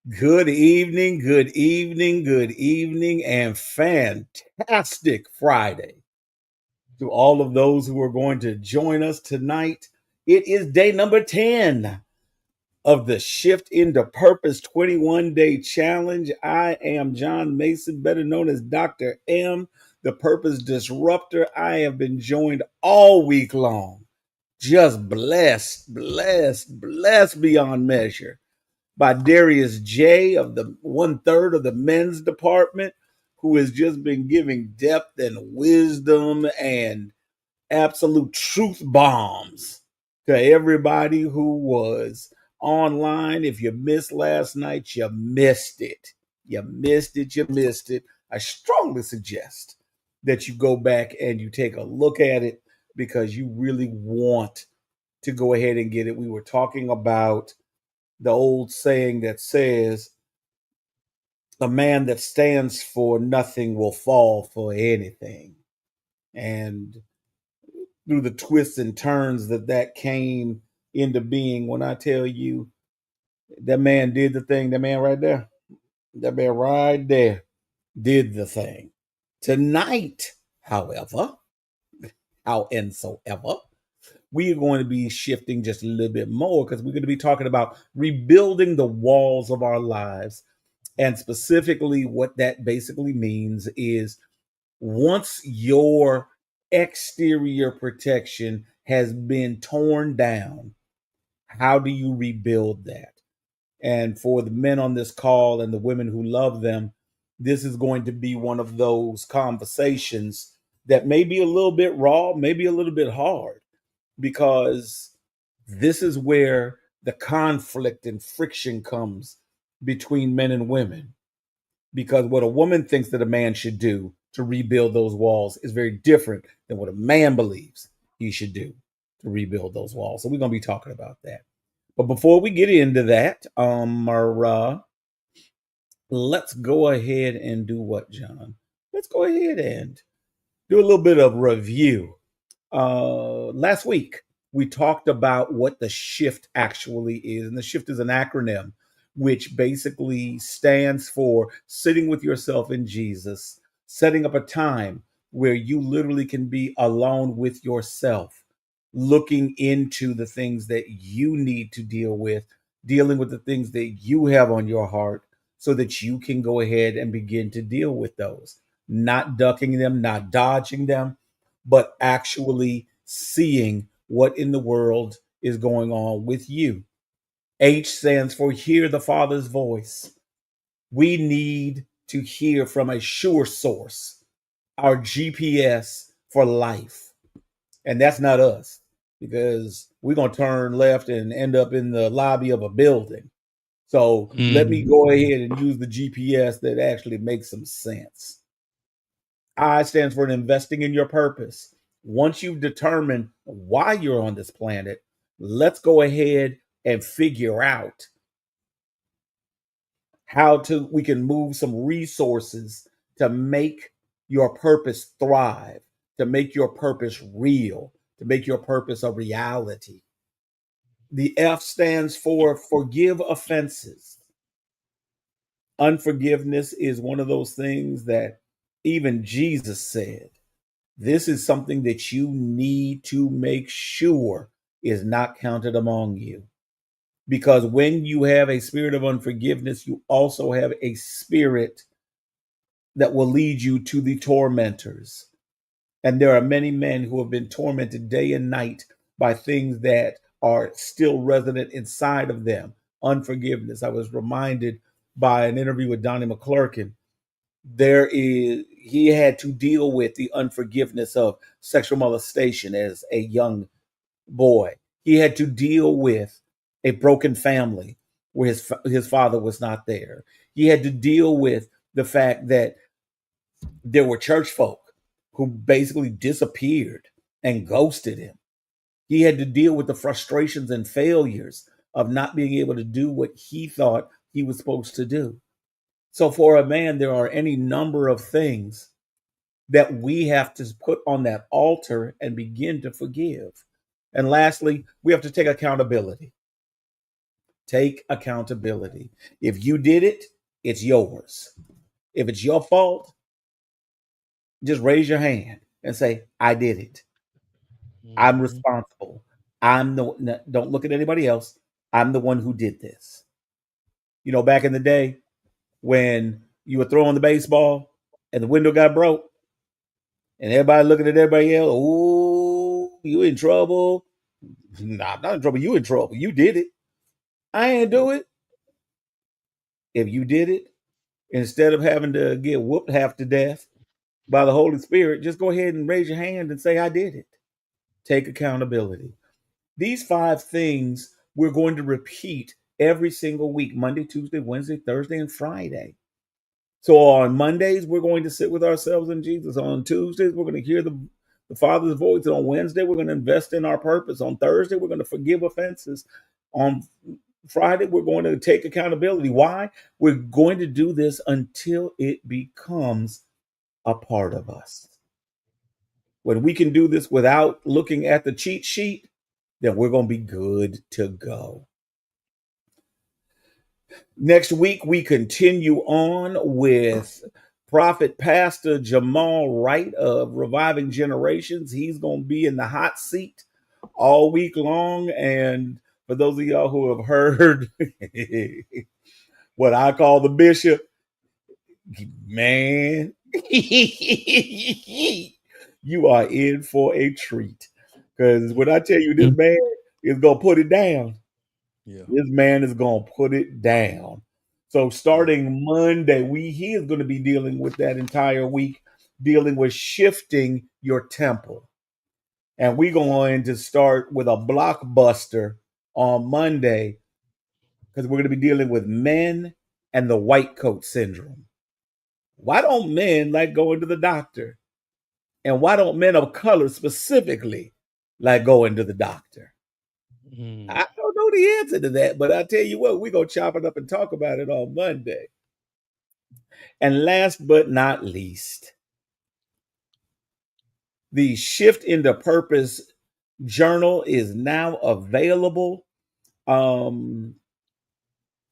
Good evening, good evening, good evening, and fantastic Friday to all of those who are going to join us tonight. It is day number 10 of the Shift into Purpose 21-day challenge. I am John Mason, better known as Dr. M, the Purpose Disruptor. I have been joined all week long, just blessed beyond measure by Darius J of the 1/3 of the men's department, who has just been giving depth and wisdom and absolute truth bombs to everybody who was online. If you missed last night, you missed it. You missed it. I strongly suggest that you go back and you take a look at it because you really want to go ahead and get it. We were talking about the old saying that says, a man that stands for nothing will fall for anything. And through the twists and turns that came into being, when I tell you that man did the thing, that man right there did the thing. Tonight, however, howsoever, we are going to be shifting just a little bit more because we're going to be talking about rebuilding the walls of our lives. And specifically, what that basically means is once your exterior protection has been torn down, how do you rebuild that? And for the men on this call and the women who love them, this is going to be one of those conversations that may be a little bit raw, maybe a little bit hard, because this is where the conflict and friction comes between men and women. Because what a woman thinks that a man should do to rebuild those walls is very different than what a man believes he should do to rebuild those walls. So we're going to be talking about that. But before we get into that, let's go ahead and do what, John? Let's go ahead and do a little bit of review. Last week, we talked about what the shift actually is. And the shift is an acronym which basically stands for sitting with yourself in Jesus, setting up a time where you literally can be alone with yourself, looking into the things that you need to deal with, dealing with the things that you have on your heart so that you can go ahead and begin to deal with those, not ducking them, not dodging them, but actually seeing what in the world is going on with you. H stands for hear the Father's voice. We need to hear from a sure source, our GPS for life. And that's not us, because we're going to turn left and end up in the lobby of a building. So let me Mm. go ahead and use the GPS that actually makes some sense. I stands for investing in your purpose. Once you've determined why you're on this planet, let's go ahead and figure out how to we can move some resources to make your purpose thrive, to make your purpose real, to make your purpose a reality. The F stands for forgive offenses. Unforgiveness is one of those things that even Jesus said, this is something that you need to make sure is not counted among you. Because when you have a spirit of unforgiveness, you also have a spirit that will lead you to the tormentors. And there are many men who have been tormented day and night by things that are still resident inside of them. Unforgiveness. I was reminded by an interview with Donnie McClurkin. He had to deal with the unforgiveness of sexual molestation as a young boy. He had to deal with a broken family where his father was not there. He had to deal with the fact that there were church folk who basically disappeared and ghosted him. He had to deal with the frustrations and failures of not being able to do what he thought he was supposed to do. So, for a man, there are any number of things that we have to put on that altar and begin to forgive. And lastly, we have to take accountability. Take accountability. If you did it, it's yours. If it's your fault, just raise your hand and say, I did it. I'm Mm-hmm. responsible. I'm the, don't look at anybody else. I'm the one who did this. Back in the day when you were throwing the baseball and the window got broke and everybody looking at everybody else, ooh, you in trouble. Nah, I'm not in trouble. You in trouble. You did it. I ain't do it. If you did it, instead of having to get whooped half to death by the Holy Spirit, just go ahead and raise your hand and say, I did it. Take accountability. These 5 things we're going to repeat every single week: Monday, Tuesday, Wednesday, Thursday, and Friday. So on Mondays, we're going to sit with ourselves in Jesus. On Tuesdays, we're going to hear the Father's voice. And on Wednesday, we're going to invest in our purpose. On Thursday, we're going to forgive offenses. On Friday, we're going to take accountability. Why? We're going to do this until it becomes a part of us. When we can do this without looking at the cheat sheet, then we're going to be good to go. Next week, we continue on with Prophet Pastor Jamal Wright of Reviving Generations. He's going to be in the hot seat all week long. And for those of y'all who have heard what I call the bishop, man, you are in for a treat. Because when I tell you this Mm-hmm. man is going to put it down, Yeah. this man is going to put it down. So Yeah. starting Monday, he is going to be dealing with that entire week, dealing with shifting your temple. And we're going to start with a blockbuster on Monday because we're going to be dealing with men and the white coat syndrome. Why don't men like going to the doctor? And why don't men of color specifically like going to the doctor? Mm. I don't know the answer to that, but I tell you what, we're going to chop it up and talk about it on Monday. And last but not least, the Shift into Purpose journal is now available. Um,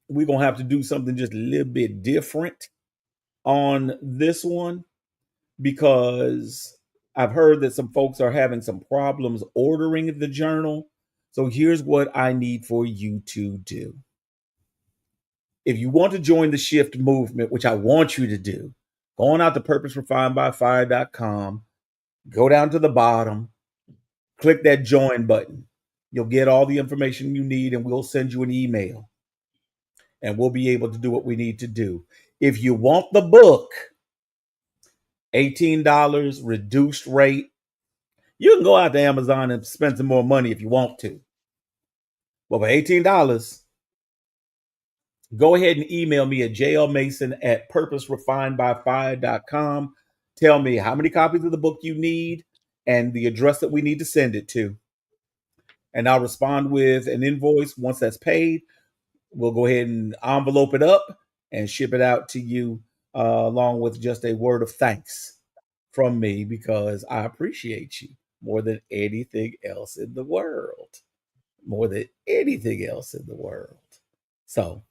we're going to have to do something just a little bit different on this one because I've heard that some folks are having some problems ordering the journal. So here's what I need for you to do. If you want to join the shift movement, which I want you to do, go on out to purposerefinedbyfire.com, go down to the bottom, click that join button. You'll get all the information you need, and we'll send you an email, and we'll be able to do what we need to do. If you want the book, $18 reduced rate. You can go out to Amazon and spend some more money if you want to. But for $18, go ahead and email me at jlmason at purposerefinedbyfire.com. Tell me how many copies of the book you need and the address that we need to send it to. And I'll respond with an invoice. Once that's paid, we'll go ahead and envelope it up and ship it out to you, along with just a word of thanks from me because I appreciate you more than anything else in the world. More than anything else in the world. So,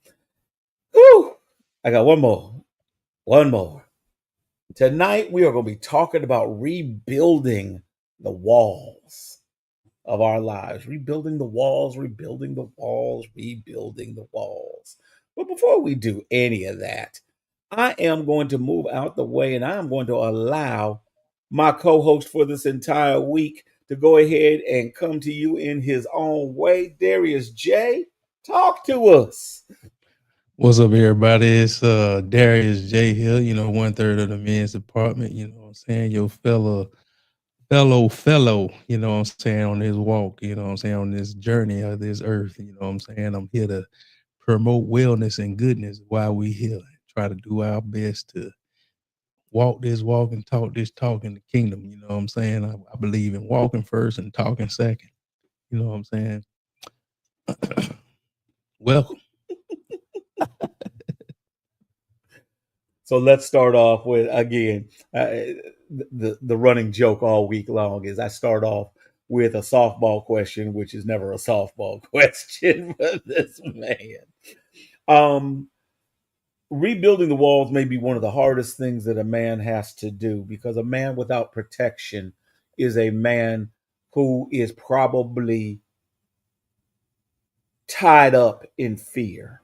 whew, I got one more. One more. Tonight, we are going to be talking about rebuilding the walls of our lives, rebuilding the walls, rebuilding the walls, rebuilding the walls. But before we do any of that, I am going to move out the way and I'm going to allow my co host for this entire week to go ahead and come to you in his own way. Darius J, talk to us. What's up, everybody? It's Darius J here, 1/3 of the men's department, you know what I'm saying? Your fellow, what I'm saying, on this walk, what I'm saying, on this journey of this earth, what I'm saying? I'm here to promote wellness and goodness while we here. Try to do our best to walk this walk and talk this talk in the kingdom, you know what I'm saying? I believe in walking first and talking second, you know what I'm saying? Welcome. So let's start off with again the running joke all week long is I start off with a softball question, which is never a softball question for this man. Um, Rebuilding the walls may be one of the hardest things that a man has to do because a man without protection is a man who is probably tied up in fear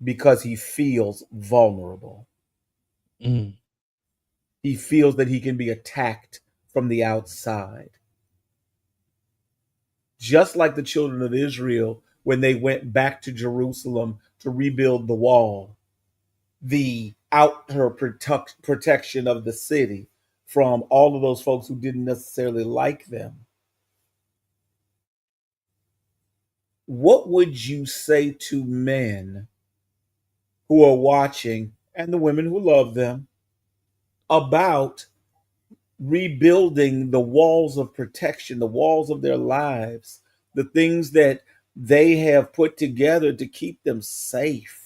because he feels vulnerable. Mm, He feels that he can be attacked from the outside. Just like the children of Israel when they went back to Jerusalem to rebuild the wall, the outer protection of the city from all of those folks who didn't necessarily like them. What would you say to men who are watching and the women who love them about rebuilding the walls of protection, the walls of their lives, the things that they have put together to keep them safe?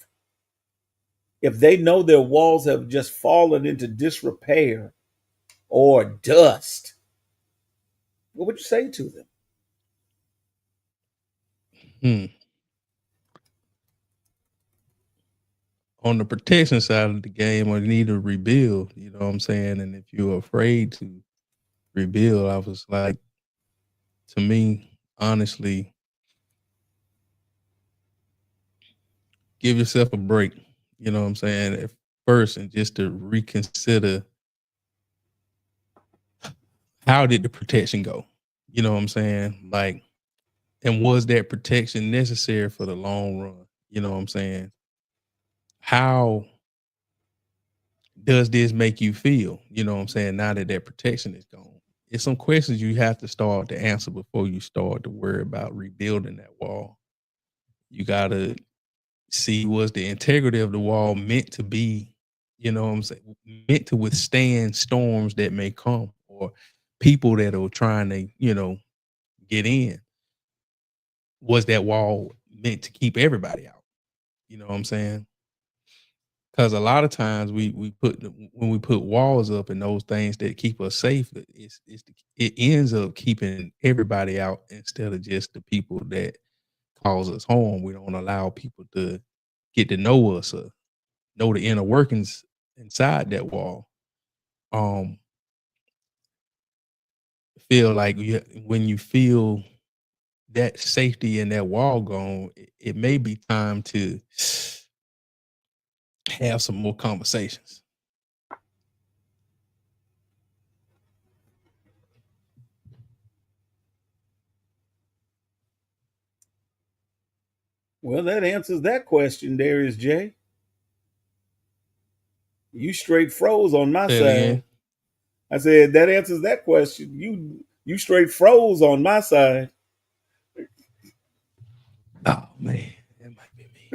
If they know their walls have just fallen into disrepair or dust, what would you say to them? hmm. On the protection side of the game, I need to rebuild. You know what I'm saying? And if you're afraid to rebuild, I was like, to me, honestly, give yourself a break. You know what I'm saying? At first, and just to reconsider how did the protection go? You know what I'm saying? Like, and was that protection necessary for the long run? You know what I'm saying? How does this make you feel? You know what I'm saying? Now that that protection is gone, it's some questions you have to start to answer before you start to worry about rebuilding that wall. You gotta see, was the integrity of the wall meant to be, you know what I'm saying, meant to withstand storms that may come or people that are trying to, get in. Was that wall meant to keep everybody out? You know what I'm saying? Because a lot of times when we put walls up and those things that keep us safe, it ends up keeping everybody out instead of just the people that cause us harm. We don't allow people to get to know us or know the inner workings inside that wall. Um, feel like when you feel that safety and that wall gone, it may be time to have some more conversations. Well, that answers that question, Darius J. You straight froze on my Say it again. side. I said that answers that question. You straight froze on my side. Oh man, that might be me.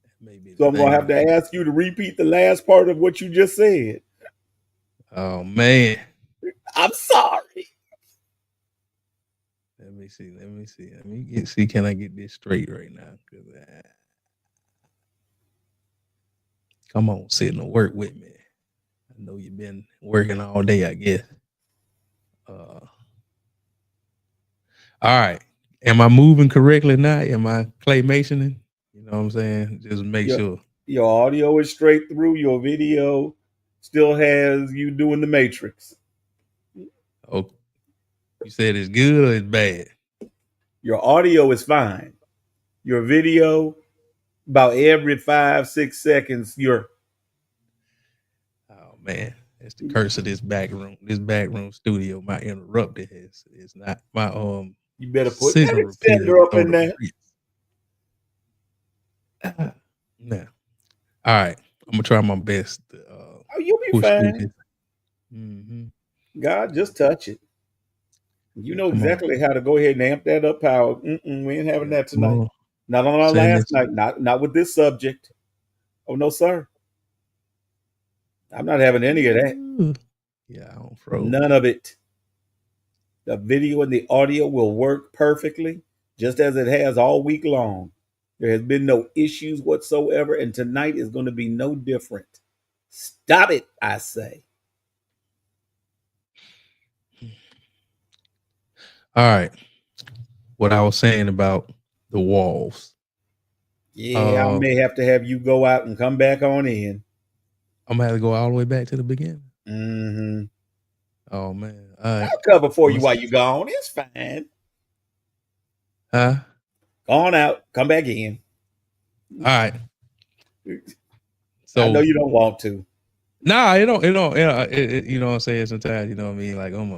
That may be the So I'm gonna thing have with to me. ask you to repeat the last part of what you just said. Oh man. I'm sorry. Let me see. Let me see. Let me get see. Can I get this straight right now? 'Cause, come on, sit and work with me. I know you've been working all day. I guess. All right. Am I moving correctly now? Am I claymationing? You know what I'm saying? Just make Your sure. your audio is straight through. Your video still has you doing the matrix. Oh, you said it's good or it's bad? Your audio is fine. Your video, about every 5, 6 seconds, Oh man, that's the curse of this back room. This back room studio. My interrupter has is not my you better put that signal repeater extender is up on in the there. fritz. Now, all right. I'm gonna try my best to Oh, you'll be push through fine. this. Hmm. God, Yeah, just touch it. You yeah. know Come on, exactly how to go ahead and amp that up power. We ain't having yeah. that Come tonight. on. Not on our Send last this. night. Not with this subject. Oh no, sir. I'm not having any of that. Ooh. Yeah, I don't froze. None of it. The video and the audio will work perfectly, just as it has all week long. There has been no issues whatsoever, and tonight is going to be no different. Stop it, I say. All right. What I was saying about the walls. Yeah, I Uh, may have to have you go out and come back on in. I'm gonna have to go all the way back to the beginning. Mm-hmm. Oh man. All right. I'll cover for you What's while you're gone. It's fine. huh? Go on out, come back in. All right. I know So you don't want to. nah, it don't, you know what I'm saying? Sometimes, you know what I mean? Like I'm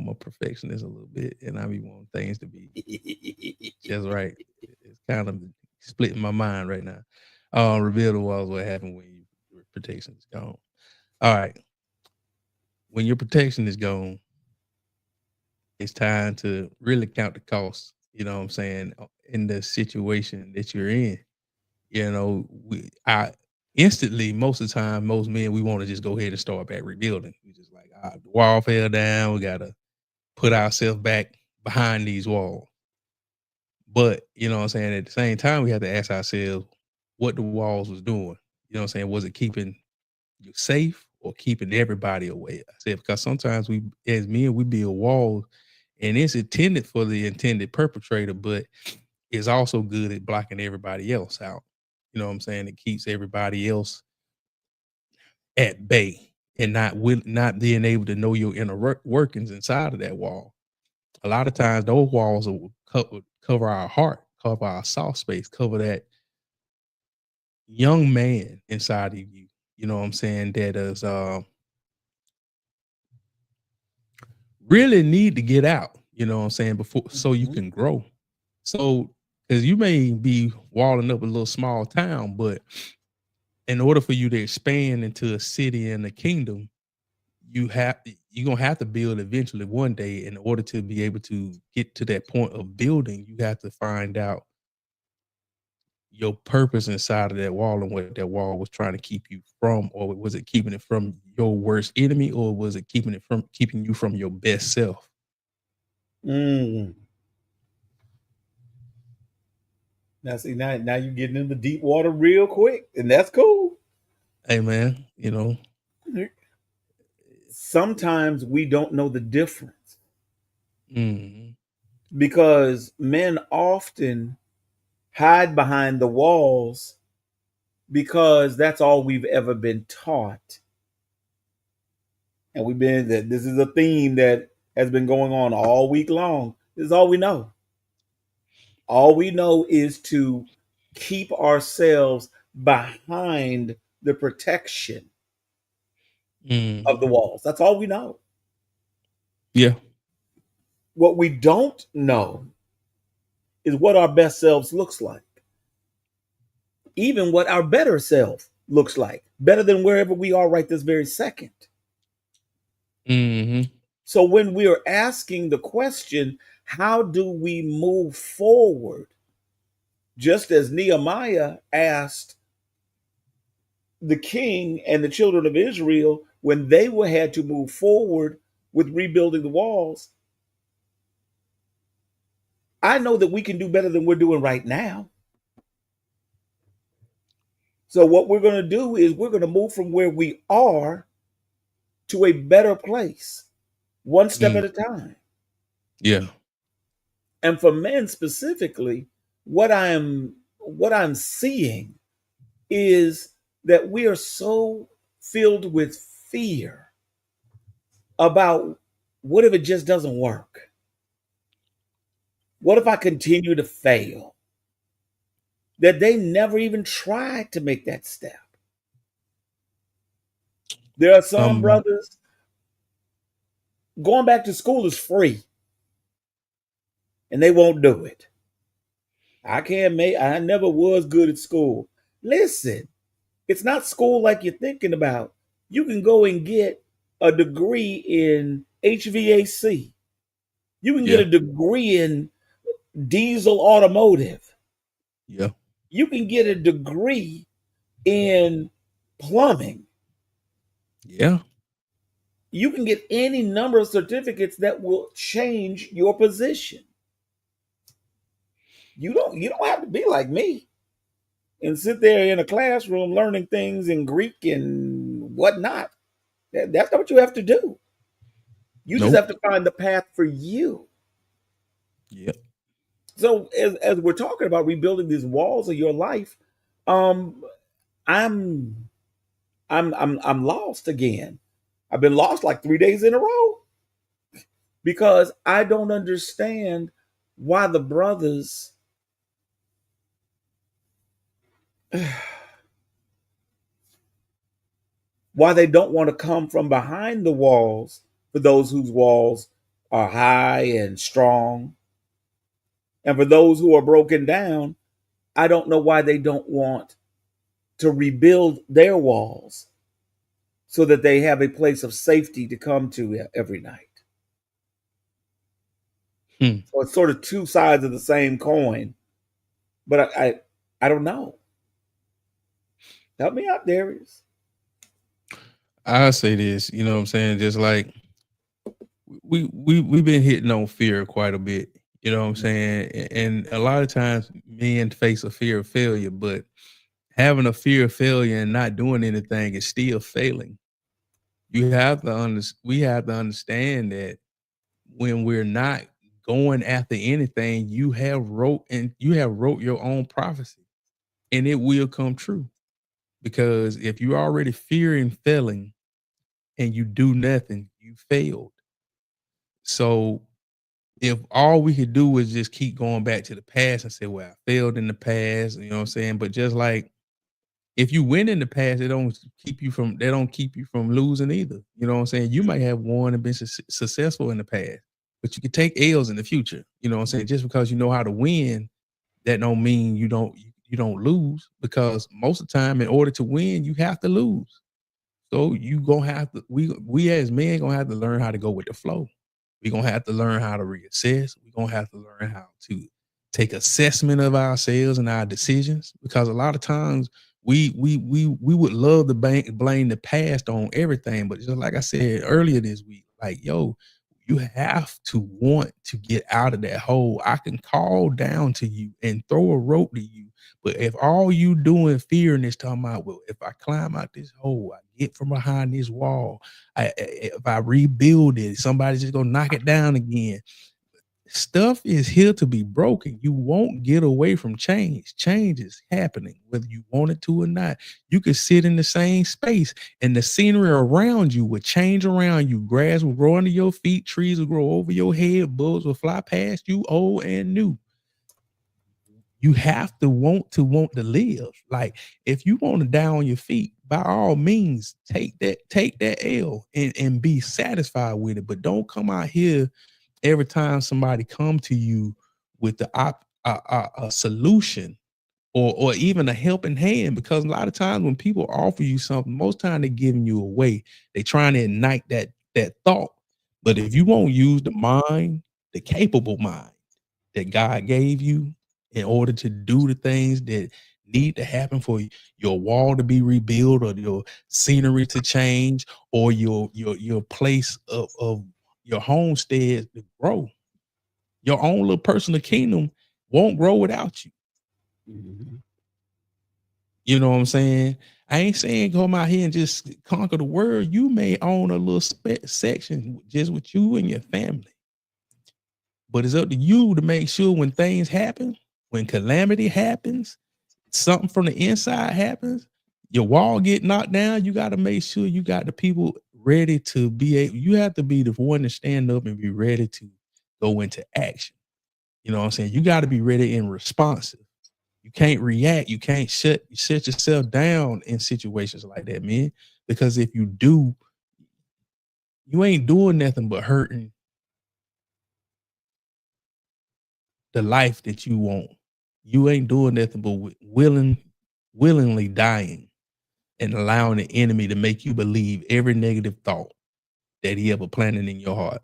a perfectionist a little bit, and I be wanting things to be just right. It's kind of splitting my mind right now. Reveal the walls. What happened when your protection is gone? All right, when your protection is gone, it's time to really count the costs. You know what I'm saying? In the situation that you're in, you know, I instantly, most of the time, most men, we want to just go ahead and start back rebuilding. We just like, the wall fell down. We gotta put ourselves back behind these walls. But you know what I'm saying? At the same time, we have to ask ourselves what the walls was doing. You know what I'm saying? Was it keeping you safe or keeping everybody away? I said because sometimes we, as men, we build walls, and it's intended for the intended perpetrator, but it's also good at blocking everybody else out. You know what I'm saying? It keeps everybody else at bay and not being able to know your inner workings inside of that wall. A lot of times, those walls will cover our heart, cover our soft space, cover that young man inside of you. You know what I'm saying? That is really need to get out. You know what I'm saying? Before so you Mhm. can grow. So because you may be walling up a little small town, but in order for you to expand into a city and a kingdom, you're gonna have to build eventually one day. In order to be able to get to that point of building, you have to find out your purpose inside of that wall and what that wall was trying to keep you from, or was it keeping it from your worst enemy, or was it keeping you from your best self? Mm. Now see, now you're getting into deep water real quick, and that's cool. Hey man, Sometimes we don't know the difference mm, because men often hide behind the walls because that's all we've ever been taught. And we've been that this is a theme that has been going on all week long. This is all we know. All we know is to keep ourselves behind the protection of the mm, walls. That's all we know. yeah, What we don't know is what our best selves looks like, even what our better self looks like, better than wherever we are right this very second. mm, So when we are asking the question, how do we move forward? Just as Nehemiah asked the king and the children of Israel when they were had to move forward with rebuilding the walls, I know that we can do better than we're doing right now. So what we're going to do is we're going to move from where we are to a better place, one step mm, at a time. yeah, And for men specifically, what I'm seeing is that we are so filled with fear about what if it just doesn't work? What if I continue to fail? That they never even tried to make that step. There are some some, brothers going back to school is free and they won't do it. I never was good at school. Listen, it's not school like you're thinking about. You can go and get a degree in HVAC. You can get yeah, a degree in diesel automotive. yeah, You can get a degree in plumbing. yeah, You can get any number of certificates that will change your position. You don't have to be like me and sit there in a classroom learning things in Greek and whatnot. That's not what you have to do. You just Nope. have to find the path for you. Yep. So as we're talking about rebuilding these walls of your life, um, I'm I'm lost again. I've been lost like 3 days in a row because I don't understand why the brothers why they don't want to come from behind the walls for those whose walls are high and strong. And for those who are broken down, I don't know why they don't want to rebuild their walls so that they have a place of safety to come to every night. Hmm. So it's sort of two sides of the same coin, but I don't know. Help me out, Darius. I say this, you know what I'm saying? Just like we've been hitting on fear quite a bit, you know what I'm saying? And a lot of times men face a fear of failure, but having a fear of failure and not doing anything is still failing. We have to understand that when we're not going after anything, you have wrote your own prophecy and it will come true. Because if you already fearing failing and you do nothing, you failed. So if all we could do is just keep going back to the past and say, well, I failed in the past, you know what I'm saying? But just like if you win in the past, they don't keep you from losing either. You know what I'm saying? You might have won and been successful in the past, but you can take L's in the future. You know what I'm saying? Just because you know how to win, that don't mean you don't lose, because most of the time in order to win, you have to lose. So you gonna have to we as men gonna have to learn how to go with the flow. We gonna have to learn how to reassess. We gonna have to learn how to take assessment of ourselves and our decisions, because a lot of times we would love to blame the past on everything, but just like I said earlier this week, like yo, you have to want to get out of that hole. I can call down to you and throw a rope to you, but if all you doing fearing is talking about, well, if I climb out this hole, I get from behind this wall, if I rebuild it, somebody's just gonna knock it down again. Stuff is here to be broken. You won't get away from change. Change is happening, whether you want it to or not. You could sit in the same space and the scenery around you would change around you. Grass will grow under your feet, trees will grow over your head, bugs will fly past you, old and new. You have to want to live. Like if you want to die on your feet, by all means, take that L and be satisfied with it. But don't come out here every time somebody come to you with a solution or even a helping hand, because a lot of times when people offer you something, most time they're giving you away. They trying to ignite that thought. But if you won't use the mind, the capable mind that God gave you in order to do the things that need to happen for your wall to be rebuilt, or your scenery to change, or your place of your homestead to grow. Your own little personal kingdom won't grow without you. Mhm. You know what I'm saying? I ain't saying come out here and just conquer the world. You may own a little section just with you and your family. But it's up to you to make sure when things happen, when calamity happens, something from the inside happens, your wall get knocked down, you got to make sure you got the people ready to be able, you have to be the one to stand up and be ready to go into action. You know what I'm saying? You got to be ready and responsive. You can't react. You can't shut yourself down in situations like that, man. Because if you do, you ain't doing nothing but hurting the life that you want. You ain't doing nothing but willingly dying and allowing the enemy to make you believe every negative thought that he ever planted in your heart.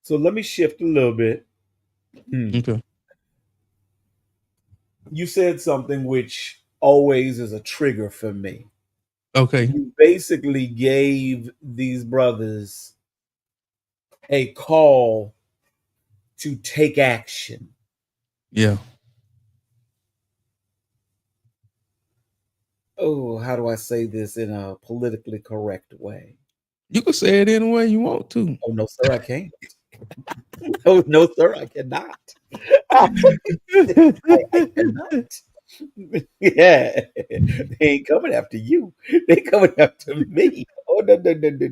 So let me shift a little bit. Hmm. Okay. You said something which always is a trigger for me. Okay. You basically gave these brothers a call to take action. Yeah. Oh, how do I say this in a politically correct way? You can say it any way you want to. Oh no, sir, I can't. No, no, sir, I cannot. I cannot. Yeah, they ain't coming after you. They coming after me. Oh no, no, no, no, no,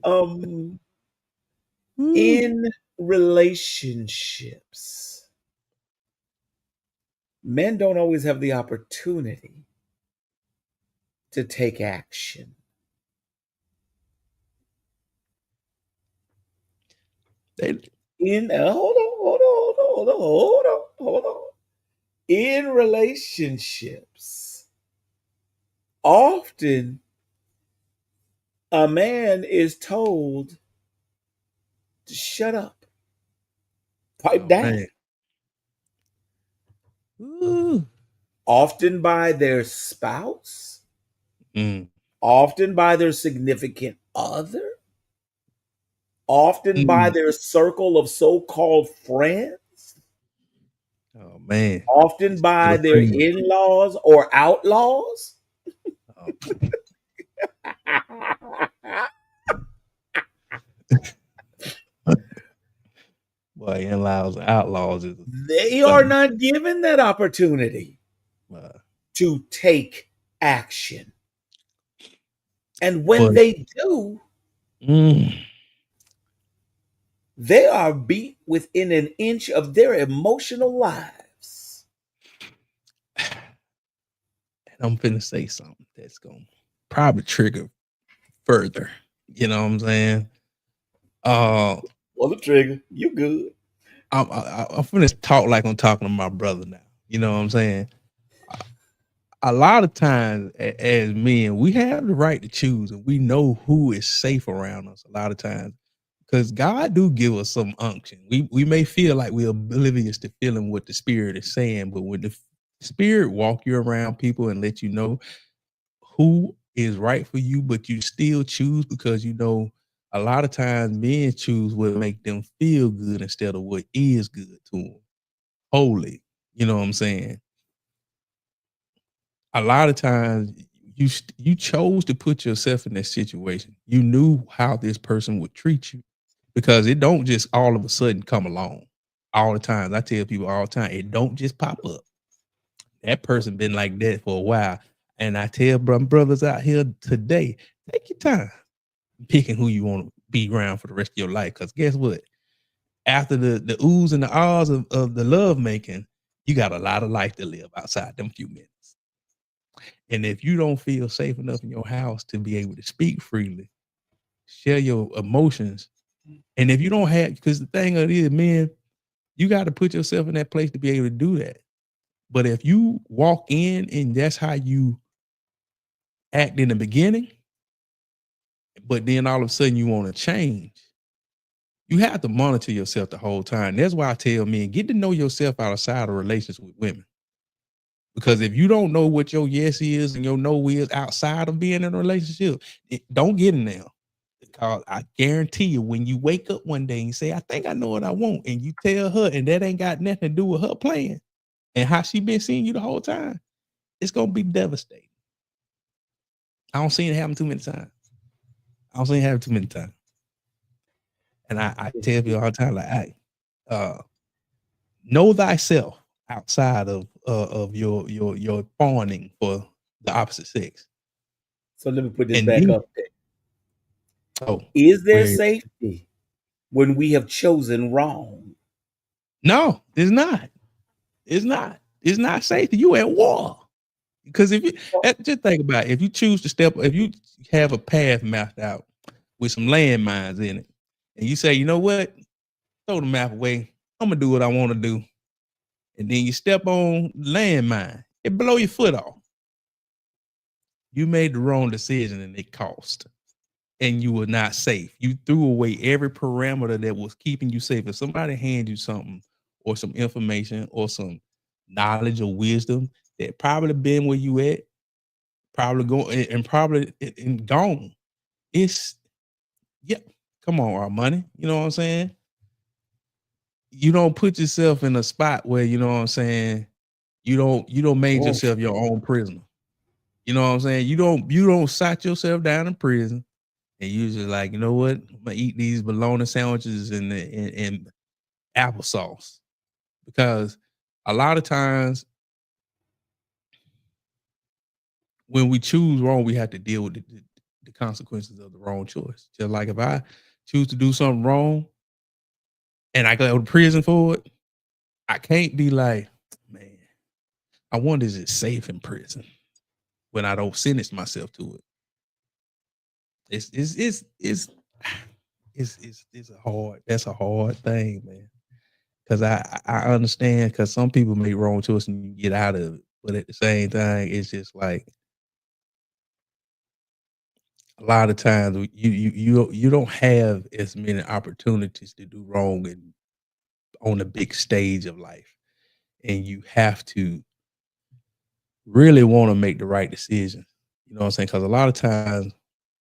no, no. Ooh, In relationships, men don't always have the opportunity to take action. they, In hold on, hold on, hold on, hold on, hold on. In relationships, often a man is told to shut up, pipe oh down, man. Ooh. often by their spouse, Mm, often by their significant other, often by mm. their circle of so called friends, Oh man. often Instead by of their freedom. in laws or outlaws. Oh man. Boy, in-laws and outlaws is They are funny. not given that opportunity Uh, to take action. And when but they do, mm, they are beat within an inch of their emotional lives. and I'm finna say something that's gonna probably trigger further. You know what I'm saying? Uh, Pull the trigger. You good. I'm finna talk like I'm talking to my brother now. You know what I'm saying? A lot of times, as men, we have the right to choose, and we know who is safe around us. A lot of times, because God do give us some unction. We may feel like we're oblivious to feeling what the Spirit is saying, but when the Spirit walk you around people and let you know who is right for you, but you still choose because you know a lot of times men choose what make them feel good instead of what is good to them. Holy, you know what I'm saying? A lot of times you chose to put yourself in that situation. You knew how this person would treat you because it don't just all of a sudden come along. All the time, I tell people all the time, it don't just pop up. That person been like that for a while, and I tell brothers out here today, take your time picking who you want to be around for the rest of your life. Because guess what? After the oohs and the ahs of the love making, you got a lot of life to live outside them few minutes. And if you don't feel safe enough in your house to be able to speak freely, share your emotions, and if you don't have, because the thing of it is, man, you got to put yourself in that place to be able to do that. But if you walk in and that's how you act in the beginning, but then all of a sudden you want to change, you have to monitor yourself the whole time. That's why I tell men, get to know yourself outside of relations with women. Because if you don't know what your yes is and your no is outside of being in a relationship, don't get in there. Because I guarantee you, when you wake up one day and you say, I think I know what I want, and you tell her, and that ain't got nothing to do with her plan and how she been seeing you the whole time, it's gonna be devastating. I don't see it happen too many times. I don't see it happen too many times. And I tell people all the time, like, hey, uh, know thyself outside of your fawning for the opposite sex. So let me put this And back then, up there. oh, Is there where safety when we have chosen wrong? no, it's not. It's not. It's not safety. You at war. Because if you just think about it, if you choose to step, if you have a path mapped out with some landmines in it, and you say, you know what, throw the map away. I'm gonna do what I want to do, and then you step on landmine, it blow your foot off. You made the wrong decision, and it cost, and you were not safe. You threw away every parameter that was keeping you safe. If somebody hands you something, or some information, or some knowledge or wisdom that probably been where you at, probably going and probably and gone. It's yeah. Come on, our money. You know what I'm saying? You don't put yourself in a spot where you know what I'm saying. You don't make Oh, yourself your own prisoner. You know what I'm saying? You don't sat yourself down in prison and you just like, you know what? I'm gonna eat these bologna sandwiches and applesauce because a lot of times when we choose wrong, we have to deal with the consequences of the wrong choice. Just like if I choose to do something wrong and I go to prison for it, I can't be like, man, I wonder is it safe in prison when I don't sentence myself to it. It's it's it's it's it's a hard that's a hard thing, man. Cause I understand because some people make wrong choices and you get out of it. But at the same time, it's just like a lot of times you don't have as many opportunities to do wrong and on the big stage of life. And you have to really want to make the right decision. You know what I'm saying? Because a lot of times,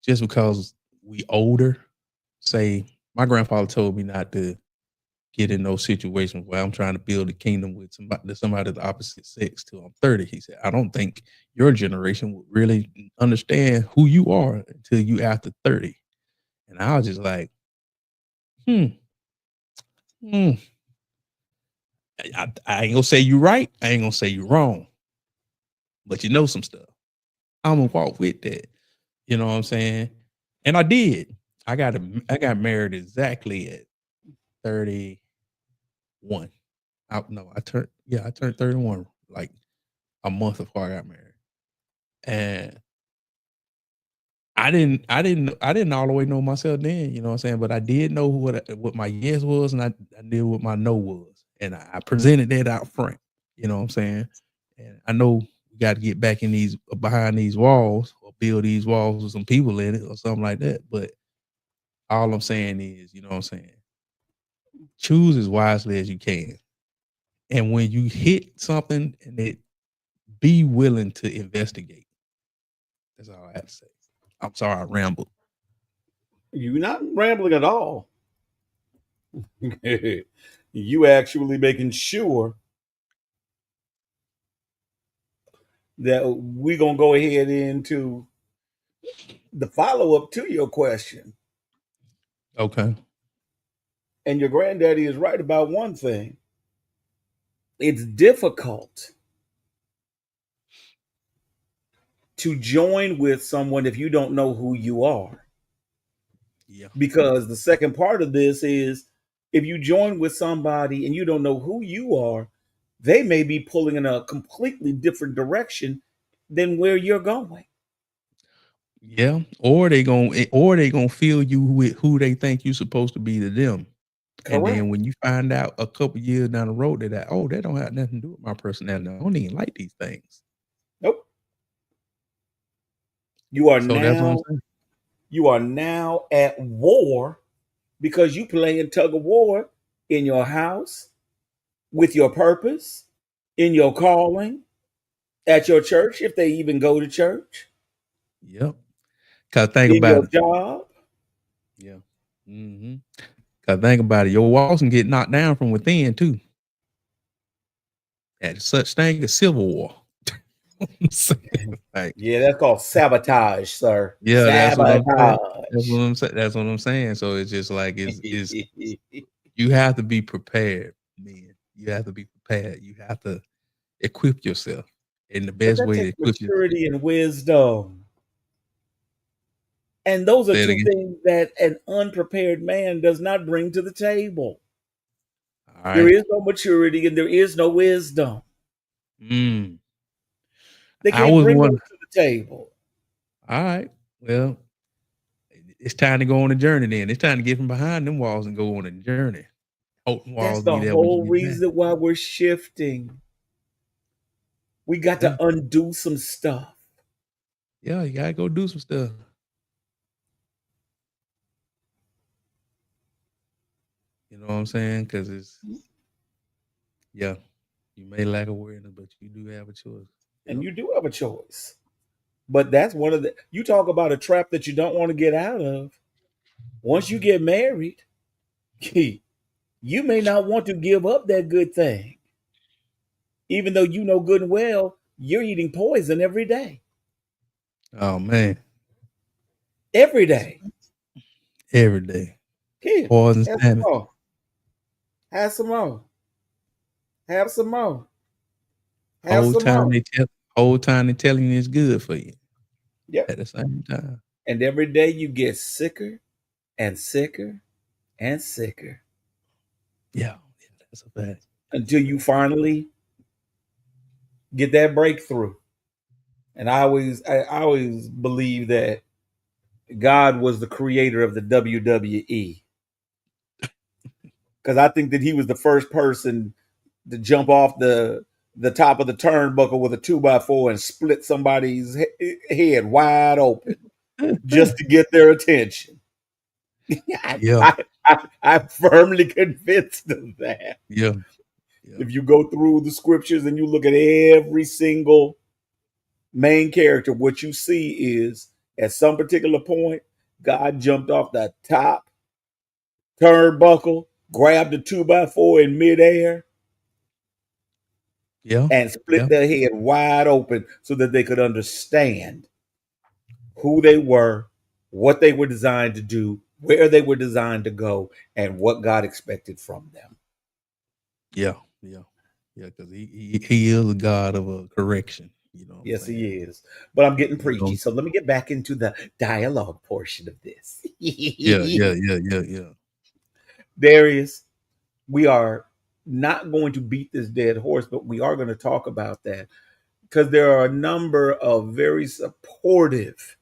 just because we older, say my grandfather told me not to get in those situations where I'm trying to build a kingdom with somebody of the opposite sex till I'm 30. He said, I don't think your generation would really understand who you are until you after 30. And I was just like, hmm, hmm. I ain't gonna say you right. I ain't gonna say you wrong, but you know some stuff. I'm gonna walk with that. You know what I'm saying? And I did. I got married exactly at 31. I turned 31 like a month before I got married. And I didn't all the way know myself then, you know what I'm saying? But I did know what my yes was and I knew what my no was. And I presented that out front, you know what I'm saying? And I know we got to get back in these behind these walls or build these walls with some people in it or something like that. But all I'm saying is, you know what I'm saying? Choose as wisely as you can. And when you hit something and it be willing to investigate. That's all I have to say. I'm sorry I rambled. You're not rambling at all. You actually making sure that we're gonna go ahead into the follow up to your question. Okay. And your granddaddy is right about one thing. It's difficult to join with someone if you don't know who you are. Yeah. Because the second part of this is if you join with somebody and you don't know who you are, they may be pulling in a completely different direction than where you're going. Yeah. Or they gonna fill you with who they think you're supposed to be to them. And then Correct. when you find out a couple years down the road that oh, that don't have nothing to do with my personality. I don't even like these things. Nope. You are So that's what I'm now saying. you are now at war because you playing tug of war in your house, with your purpose, in your calling, at your church, if they even go to church, Yep. Cause think in about your it. job. Yeah. Mm-hmm. Cause think about it. Your walls can get knocked down from within too. At such thing as civil war. Like, Yeah, that's called sabotage, sir. yeah, that's what I'm saying. That's what Sabotage. I'm saying. That's what I'm saying. So it's just like is you have to be prepared, man. You have to be prepared. You have to equip yourself. And the But best that way to takes equip yourself, maturity and wisdom. And those are say it two again. things that an unprepared man does not bring to the table. All There right. is no maturity and there is no wisdom. Mm. They I can't was bring one. those to the table. All right. Well, it's time to go on a journey then. It's time to get from behind them walls and go on a journey. Hope them That's walls the be there when whole you get back. reason why we're shifting. We got Yeah. to undo some stuff. Yeah, you gotta go do some stuff. You know what I'm saying? Cause it's yeah, you may lack awareness, but you do have a choice. And Yep. you do have a choice. But that's one of the, you talk about a trap that you don't want to get out of. Once you get married, you may not want to give up that good thing, even though you know good and well you're eating poison every day. Oh man. Every day. every day. Kid, Poison have some salmon. more. Have some more. Have some more. Have Whole some time more. they tell whole time they telling you it's good for you Yep. at the same time. And every day you get sicker and sicker and sicker Yeah, that's a fact. That's until a you fact. finally get that breakthrough. And I always believe that God was the creator of the WWE because I think that he was the first person to jump off the top of the turnbuckle with a 2x4 and split somebody's head wide open just to get their attention. I, Yeah, I, I'm firmly convinced of that. yeah, yeah, If you go through the scriptures and you look at every single main character, what you see is at some particular point, God jumped off the top turnbuckle, grabbed the 2x4 in midair, yeah, and split yeah, their head wide open so that they could understand who they were, what they were designed to do, where they were designed to go, and what God expected from them. yeah, yeah, yeah. Because he is a God of a correction. You know what I'm Yes, he saying? is. But I'm getting You preachy. know. So let me get back into the dialogue portion of this. Yeah, yeah, yeah, yeah, yeah. Darius, we are not going to beat this dead horse, but we are going to talk about that because there are a number of very supportive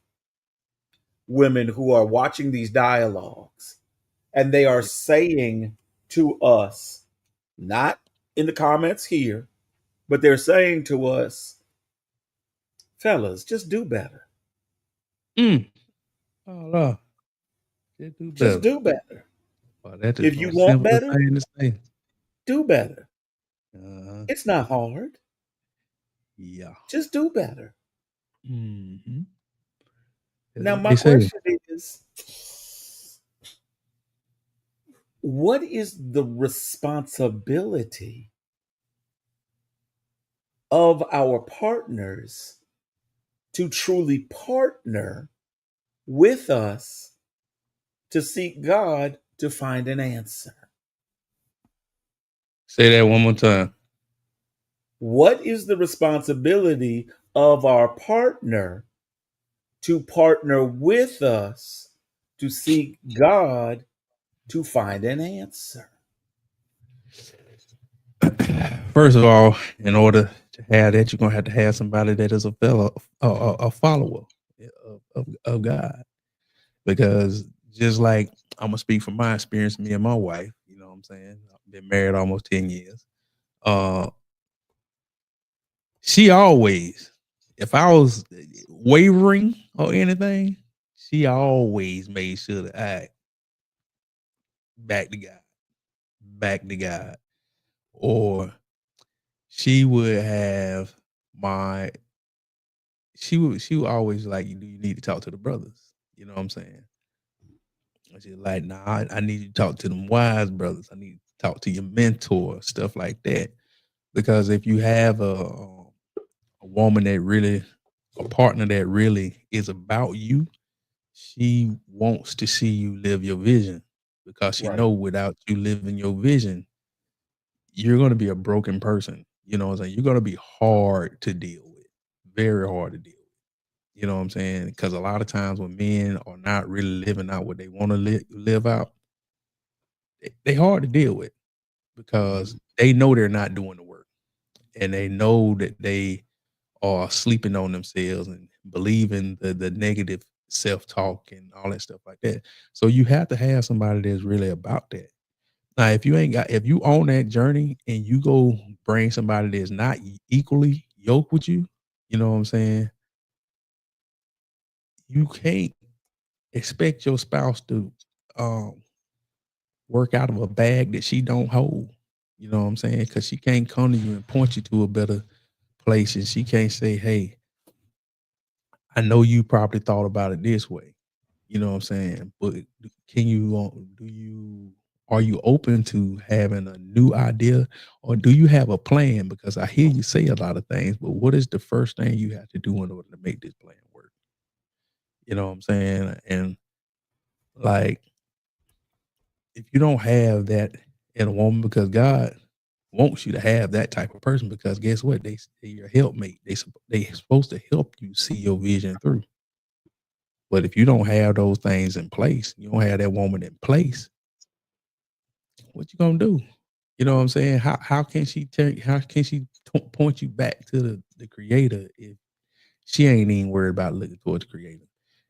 women who are watching these dialogues and they are saying to us, not in the comments here, but they're saying to us, fellas, just do better. Mm. Oh Lord, they do Just better. do better. Wow, that is If the you most want simplest better, thing to say. do better. Uh-huh. It's not hard. Yeah. Just do better. Hmm. That's Now, what my they say. question is, what is the responsibility of our partners to truly partner with us to seek God to find an answer? Say that one more time. What is the responsibility of our partner to partner with us to seek God to find an answer? First of all, in order to have that, you're gonna have to have somebody that is a fellow, a follower of God. Because just like I'm gonna speak from my experience, me and my wife, you know what I'm saying? I've been married almost 10 years. Uh, she always, if I was wavering or anything, she always made sure that I back to God, back to God. Or she would have my she would always like, do you need to talk to the brothers? You know what I'm saying? And she's like, nah, I need you to talk to them wise brothers. I need to talk to your mentor, stuff like that. Because if you have a woman that really, a partner that really is about you, she wants to see you live your vision because she Right. know without you living your vision, you're going to be a broken person. You know what I'm saying? You're going to be hard to deal with, very hard to deal with. You know what I'm saying? Because a lot of times when men are not really living out what they want to live out, they hard to deal with because Mhm. they know they're not doing the work and they know that they are sleeping on themselves and believing the negative self-talk and all that stuff like that. So you have to have somebody that's really about that. Now, if you own that journey and you go bring somebody that's not equally yoked with you, you know what I'm saying? You can't expect your spouse to um work out of a bag that she don't hold. You know what I'm saying? Because she can't come to you and point you to a better place, and she can't say, "Hey, I know you probably thought about it this way." You know what I'm saying? But can you do you are you open to having a new idea, or do you have a plan? Because I hear you say a lot of things, but what is the first thing you have to do in order to make this plan work? You know what I'm saying? And like if you don't have that in a woman, because God wants you to have that type of person, because guess what? They your helpmate. They supposed to help you see your vision through. But if you don't have those things in place, you don't have that woman in place, what you gonna do? You know what I'm saying? How can she point you back to the creator if she ain't even worried about looking towards the creator?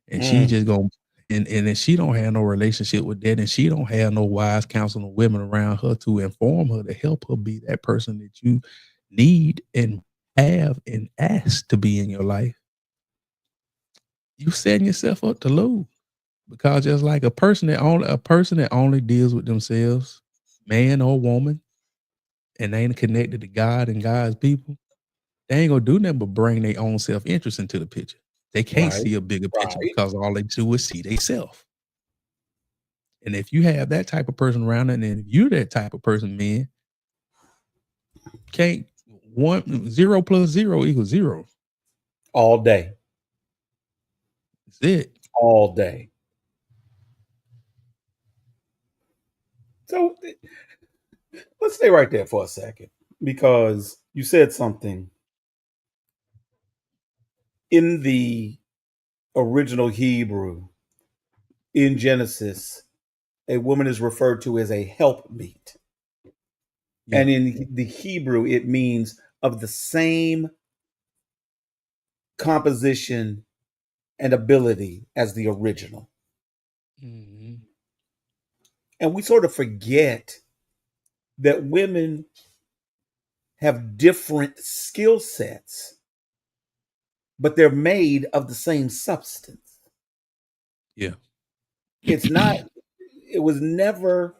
And she Mm, just gonna and if she don't have no relationship with that, and she don't have no wise counsel of women around her to inform her to help her be that person that you need and have and ask to be in your life, you setting yourself up to lose. Because just like a person that only deals with themselves, man or woman, and they ain't connected to God and God's people, they ain't gonna do nothing but bring their own self interest into the picture. They can't right, see a bigger picture right. because all they do is see they self. And if you have that type of person around, and if you're that type of person, man, can't one zero plus zero equals zero. All day, That's it. all day. So let's stay right there for a second because you said something in the original Hebrew in Genesis. A woman is referred to as a helpmeet. Yeah. And in the Hebrew, it means of the same composition and ability as the original. Hmm. And we sort of forget that women have different skill sets, but they're made of the same substance. Yeah. It's not, it was never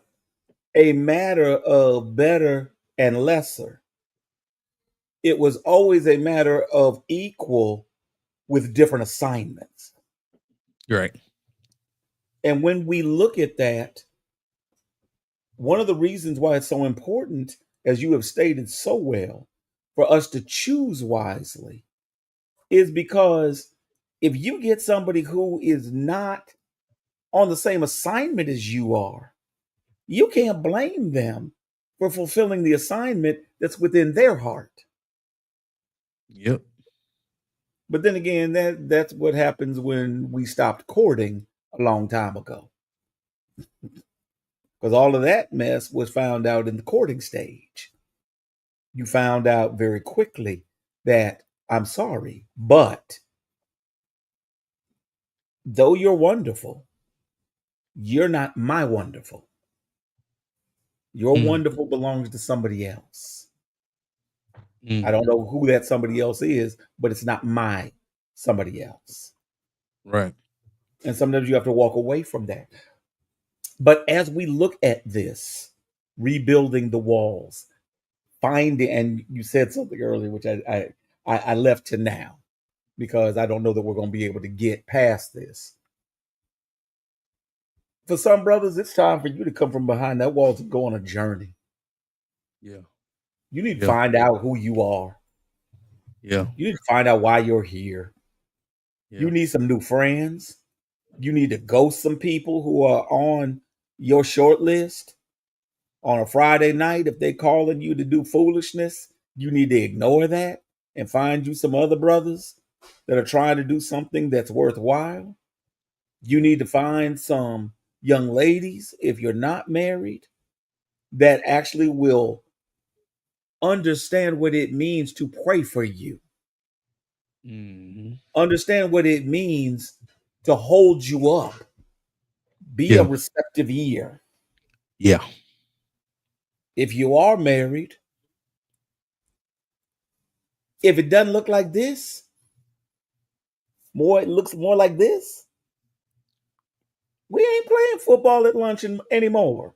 a matter of better and lesser. It was always a matter of equal with different assignments. You're right. And when we look at that, one of the reasons why it's so important, as you have stated so well, for us to choose wisely is because if you get somebody who is not on the same assignment as you are, you can't blame them for fulfilling the assignment that's within their heart. Yep. But then again, that's what happens when we stopped courting a long time ago. Because all of that mess was found out in the courting stage. You found out very quickly that I'm sorry, but though you're wonderful, you're not my wonderful. Your Mm. wonderful belongs to somebody else. I don't Hmm. know who that somebody else is, but it's not my somebody else. Right. And sometimes you have to walk away from that. But as we look at this, rebuilding the walls, finding, and you said something earlier, which I left to now because I don't know that we're going to be able to get past this. For some brothers, it's time for you to come from behind that wall to go on a journey. Yeah. You need to Yeah. find out who you are. Yeah. You need to find out why you're here. You Yeah. need some new friends. You need to ghost some people who are on your short list on a Friday night. If they calling you to do foolishness, you need to ignore that and find you some other brothers that are trying to do something that's worthwhile. You need to find some young ladies, if you're not married, that actually will understand what it means to pray for you, Hmm. understand what it means to hold you up, be a Yeah. receptive ear. Yeah. If you are married, if it doesn't look like this, more it looks more like this, we ain't playing football at lunch anymore.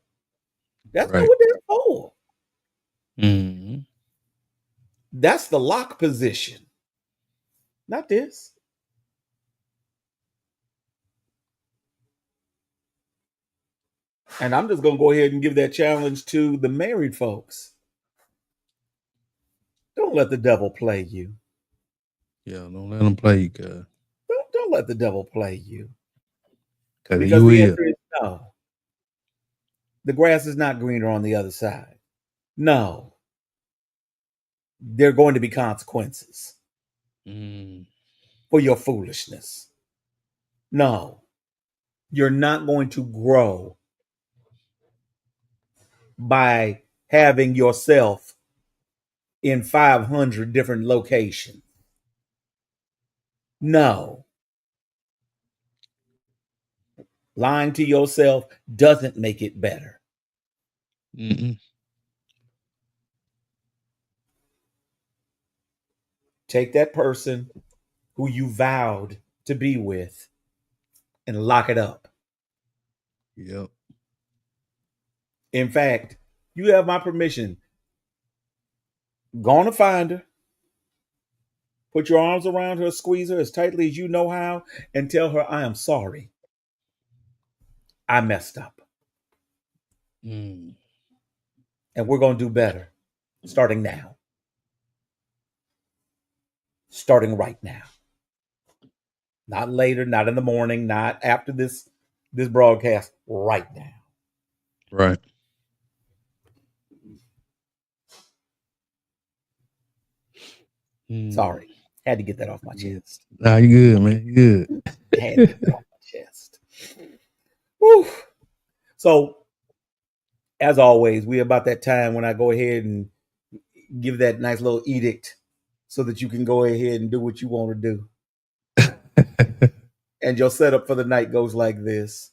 That's not Right. what they're for. Hmm. That's the lock position, not this. And I'm just gonna go ahead and give that challenge to the married folks. Don't let the devil play you. Yeah. Don't let them play you, Don't let the devil play you. cause he Because the will. answer is no. the grass is not greener on the other side. No, there are going to be consequences Mm. for your foolishness. No, you're not going to grow by having yourself in 500 different locations. No, lying to yourself doesn't make it better. Mm-mm. Take that person who you vowed to be with and lock it up. Yep. In fact, you have my permission. Go on and find her. Put your arms around her, squeeze her as tightly as you know how, and tell her, I am sorry. I messed up. Mm. And we're going to do better starting now, starting right now. Not later, not in the morning, not after this broadcast, right now. Right. Mm. Sorry. Had to get that off my Good. chest. Nah, you good, man. You Had to get that good. off my chest. Whew. So, as always, we're about that time when I go ahead and give that nice little edict so that you can go ahead and do what you want to do. And your setup for the night goes like this.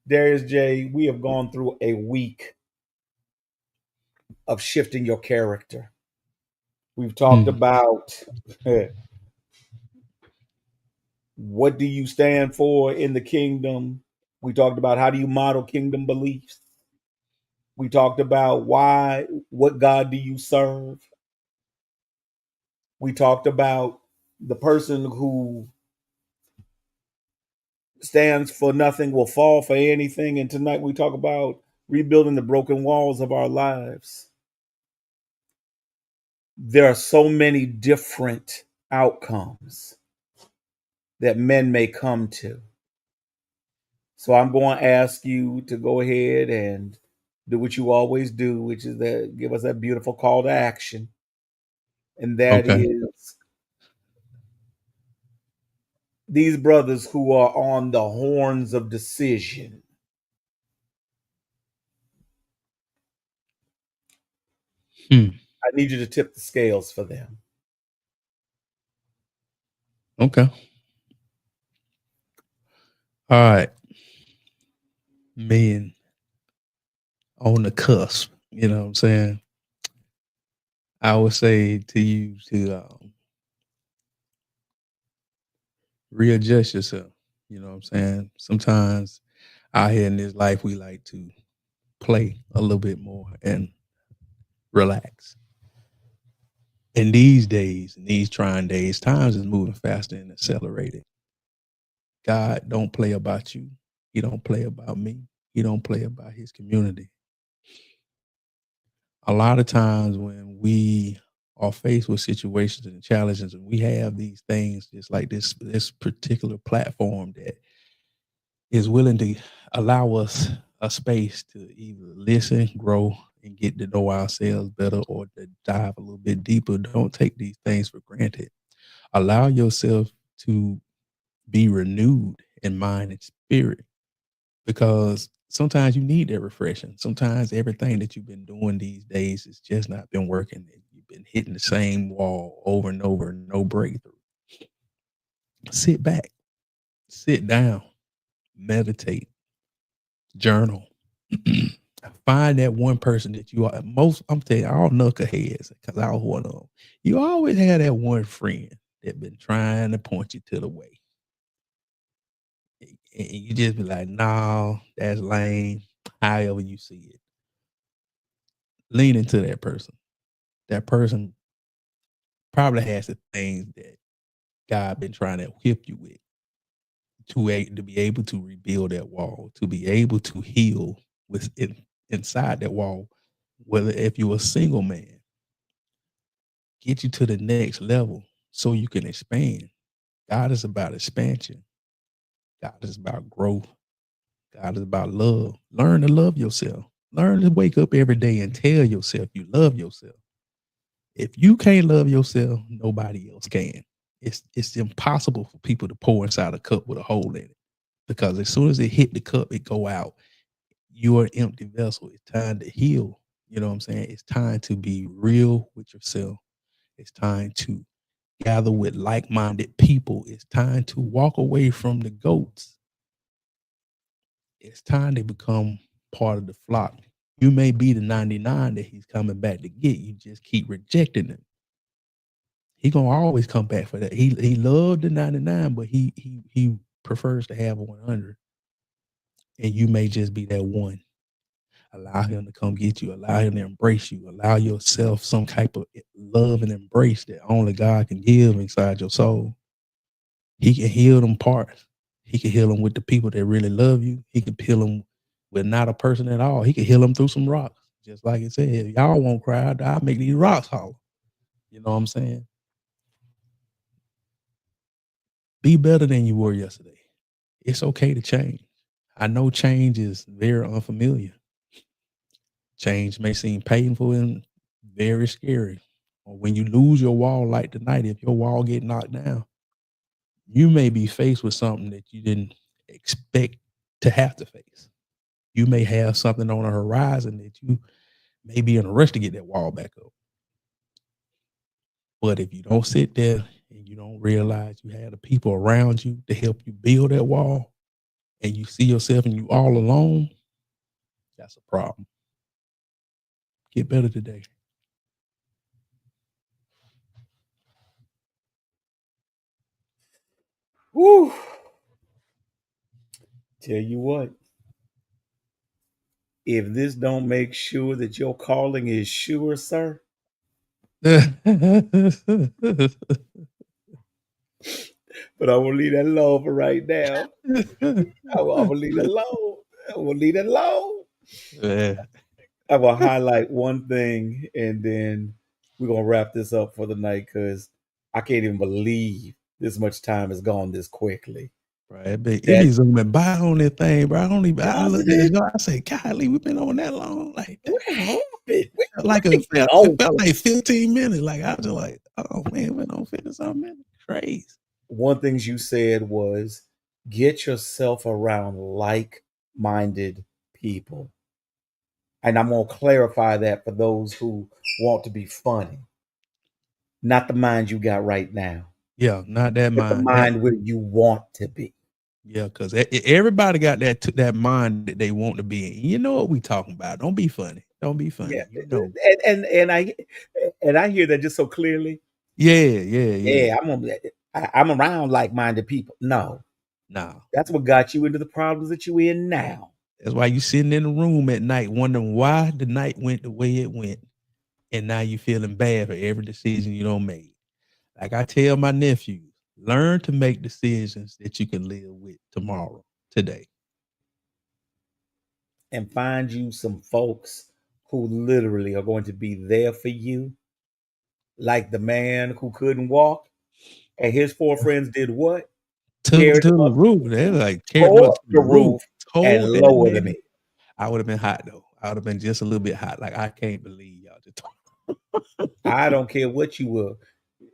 Darius J, we have gone through a week of shifting your character. We've talked Mm. about what do you stand for in the kingdom. We talked about how do you model kingdom beliefs. We talked about what God do you serve. We talked about the person who stands for nothing will fall for anything. And tonight we talk about rebuilding the broken walls of our lives. There are so many different outcomes that men may come to. So I'm going to ask you to go ahead and do what you always do, which is that give us that beautiful call to action. And that Okay. is these brothers who are on the horns of decision. Hmm. I need you to tip the scales for them. Okay. All right. Men on the cusp. You know what I'm saying? I would say to you to readjust yourself. You know what I'm saying? Sometimes out here in this life, we like to play a little bit more and relax. In these days, in these trying days, times is moving faster and accelerated. God don't play about you. He don't play about me. He don't play about his community. A lot of times when we are faced with situations and challenges and we have these things just like this particular platform that is willing to allow us a space to either listen, grow, and get to know ourselves better or to dive a little bit deeper. Don't take these things for granted. Allow yourself to be renewed in mind and spirit because sometimes you need that refreshing. Sometimes everything that you've been doing these days has just not been working. You've been hitting the same wall over and over, no breakthrough. Sit back, sit down, meditate, journal. Find that one person that you are most. I'm telling you, all knuckleheads, because I was one of them. You always have that one friend that been trying to point you to the way, and you just be like, "No, that's lame." However you see it, lean into that person. That person probably has the things that God been trying to equip you with to be able to rebuild that wall, to be able to heal inside that wall. Whether if you're a single man, get you to the next level so you can expand. God is about expansion. God is about growth. God is about love. Learn to love yourself. Learn to wake up every day and tell yourself you love yourself. If you can't love yourself, nobody else can. It's impossible for people to pour inside a cup with a hole in it, because as soon as it hit the cup, it go out. You're an empty vessel. It's time to heal. You know what I'm saying? It's time to be real with yourself. It's time to gather with like-minded people. It's time to walk away from the goats. It's time to become part of the flock. You may be the 99 that he's coming back to get. You just keep rejecting him. He gonna always come back for that. He loved the 99, but he prefers to have 100. And you may just be that one. Allow him to come get you. Allow him to embrace you. Allow yourself some type of love and embrace that only God can give inside your soul. He can heal them parts. He can heal them with the people that really love you. He can heal them with not a person at all. He can heal them through some rocks. Just like it said, if y'all won't cry, I'll make these rocks hollow. You know what I'm saying? Be better than you were yesterday. It's okay to change. I know change is very unfamiliar. Change may seem painful and very scary. Or when you lose your wall like tonight, if your wall get knocked down, you may be faced with something that you didn't expect to have to face. You may have something on the horizon that you may be in a rush to get that wall back up. But if you don't sit there and you don't realize you have the people around you to help you build that wall, and you see yourself and you all alone, that's a problem. Get better today. Woo! Tell you what, if this don't make sure that your calling is sure, sir, but I will leave that alone for right now. I will leave it alone. I will leave it alone. Yeah. I will highlight one thing and then we're gonna wrap this up for the night because I can't even believe this much time has gone this quickly. Right. It be That zooming by on that thing, bro. I look doesn't at it? it, I say, golly, we've been on that long. Like What happened? Where like did it go? it felt like 15 minutes. Like I was just like, oh man, we don't finish something minutes. Crazy. One things you said was get yourself around like-minded people. And I'm gonna clarify that for those who want to be funny. Not the mind you got right now, Yeah, not that but the mind. That mind where you want to be. yeah, because everybody got that mind that they want to be in. You know what we talking about. Don't be funny. Don't be Yeah. funny. You know. And I hear that just so clearly. Yeah, yeah, yeah. Yeah, I'm around like-minded people. No, Nah. that's what got you into the problems that you in now. That's why you sitting in the room at night wondering why the night went the way it went. And now you feeling bad for every decision you don't make. Like I tell my nephews, learn to make decisions that you can live with tomorrow, today. And find you some folks who literally are going to be there for you, like the man who couldn't walk, and his four friends did what? Took him Carried to him the up, roof. They like carried him tore up up to the the roof. roof, and Told that lowered him man. in. I would have been hot though. I would have been just a little bit hot. Like I can't believe y'all just I don't care what you were.